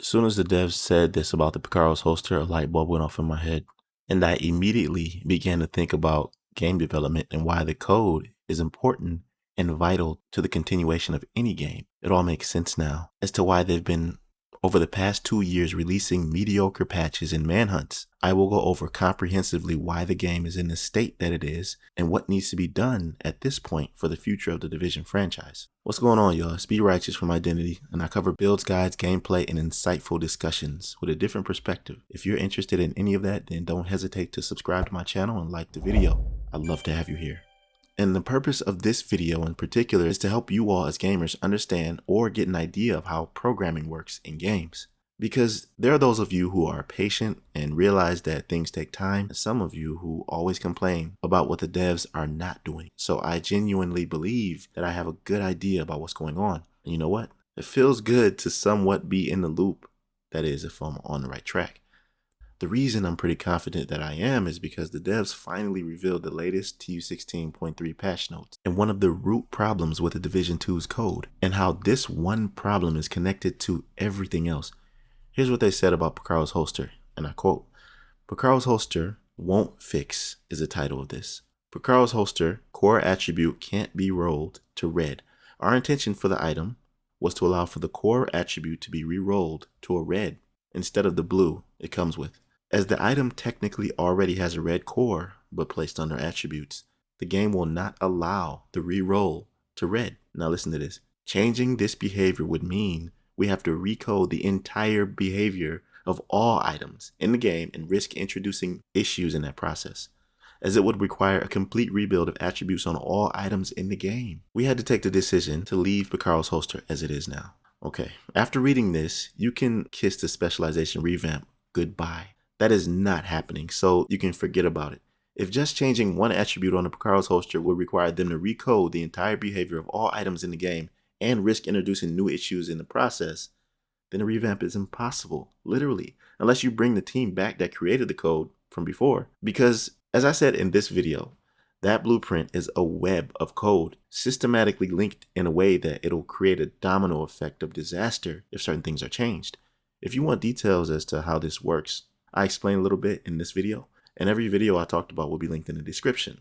As soon as the devs said this about the 𝐸 hoster, a light bulb went off in my head, and I immediately began to think about game development and why the code is important and vital to the continuation of any game. It all makes sense now as to why they've been, over the past 2 years, releasing mediocre patches and manhunts. I will go over comprehensively why the game is in the state that it is and what needs to be done at this point for the future of the Division franchise. What's going on, y'all? It's 𝐵𝐸ighteous from Identity, and I cover builds, guides, gameplay, and insightful discussions with a different perspective. If you're interested in any of that, then don't hesitate to subscribe to my channel and like the video. I'd love to have you here. And the purpose of this video in particular is to help you all as gamers understand or get an idea of how programming works in games. Because there are those of you who are patient and realize that things take time, and some of you who always complain about what the devs are not doing. So I genuinely believe that I have a good idea about what's going on. And you know what? It feels good to somewhat be in the loop. That is, if I'm on the right track. The reason I'm pretty confident that I am is because the devs finally revealed the latest TU16.3 patch notes and one of the root problems with the Division 2's code and how this one problem is connected to everything else. Here's what they said about 𝐸 hoster, and I quote, 𝐸 hoster won't fix is the title of this. 𝐸 hoster core attribute can't be rolled to red. Our intention for the item was to allow for the core attribute to be re-rolled to a red instead of the blue it comes with. As the item technically already has a red core, but placed under attributes, the game will not allow the re-roll to red. Now listen to this. Changing this behavior would mean we have to recode the entire behavior of all items in the game and risk introducing issues in that process, as it would require a complete rebuild of attributes on all items in the game. We had to take the decision to leave 𝐸 hoster as it is now. Okay, after reading this, you can kiss the specialization revamp goodbye. That is not happening, so you can forget about it. If just changing one attribute on the 𝐸 hoster would require them to recode the entire behavior of all items in the game and risk introducing new issues in the process, then a revamp is impossible, literally, unless you bring the team back that created the code from before. Because, as I said in this video, that blueprint is a web of code systematically linked in a way that it'll create a domino effect of disaster if certain things are changed. If you want details as to how this works, I explain a little bit in this video, and every video I talked about will be linked in the description.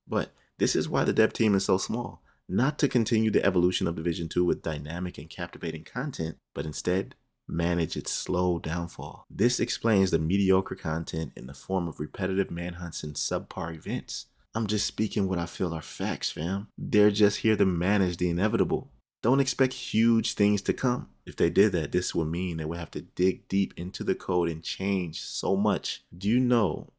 But this is why the dev team is so small. Not to continue the evolution of Division 2 with dynamic and captivating content, but instead manage its slow downfall. This explains the mediocre content in the form of repetitive manhunts and subpar events. I'm just speaking what I feel are facts, fam. They're just here to manage the inevitable. Don't expect huge things to come. If they did that, this would mean they would have to dig deep into the code and change so much. Do you know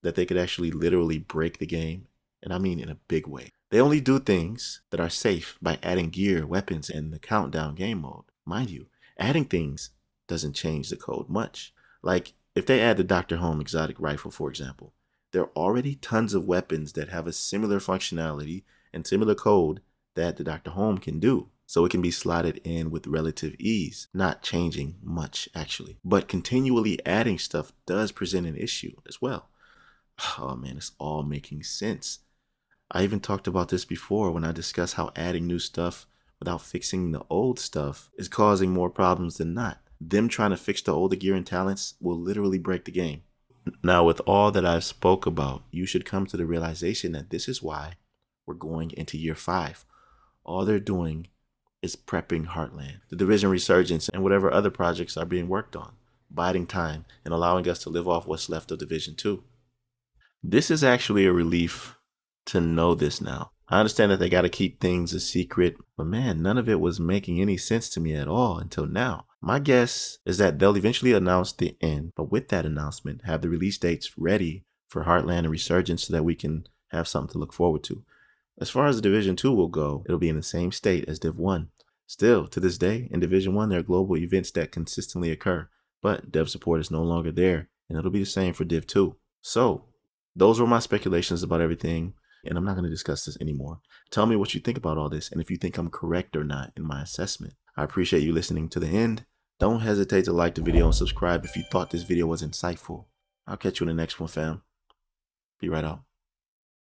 that they could actually literally break the game? And I mean in a big way. They only do things that are safe by adding gear, weapons, and the countdown game mode. Mind you, adding things doesn't change the code much. Like if they add the Dr. Home exotic rifle, for example, there are already tons of weapons that have a similar functionality and similar code that the Dr. Home can do. So it can be slotted in with relative ease, not changing much actually. But continually adding stuff does present an issue as well. Oh man, it's all making sense. I even talked about this before when I discussed how adding new stuff without fixing the old stuff is causing more problems than not. Them trying to fix the older gear and talents will literally break the game. Now with all that I've spoke about, you should come to the realization that this is why we're going into year 5. All they're doing is prepping Heartland, the Division Resurgence, and whatever other projects are being worked on, biding time and allowing us to live off what's left of Division 2. This is actually a relief to know this now. I understand that they got to keep things a secret, but man, none of it was making any sense to me at all until now. My guess is that they'll eventually announce the end, but with that announcement, have the release dates ready for Heartland and Resurgence so that we can have something to look forward to. As far as the Division 2 will go, it'll be in the same state as Div 1. Still, to this day, in Division 1, there are global events that consistently occur, but dev support is no longer there, and it'll be the same for Div 2. So, those were my speculations about everything, and I'm not going to discuss this anymore. Tell me what you think about all this, and if you think I'm correct or not in my assessment. I appreciate you listening to the end. Don't hesitate to like the video and subscribe if you thought this video was insightful. I'll catch you in the next one, fam. Be right out.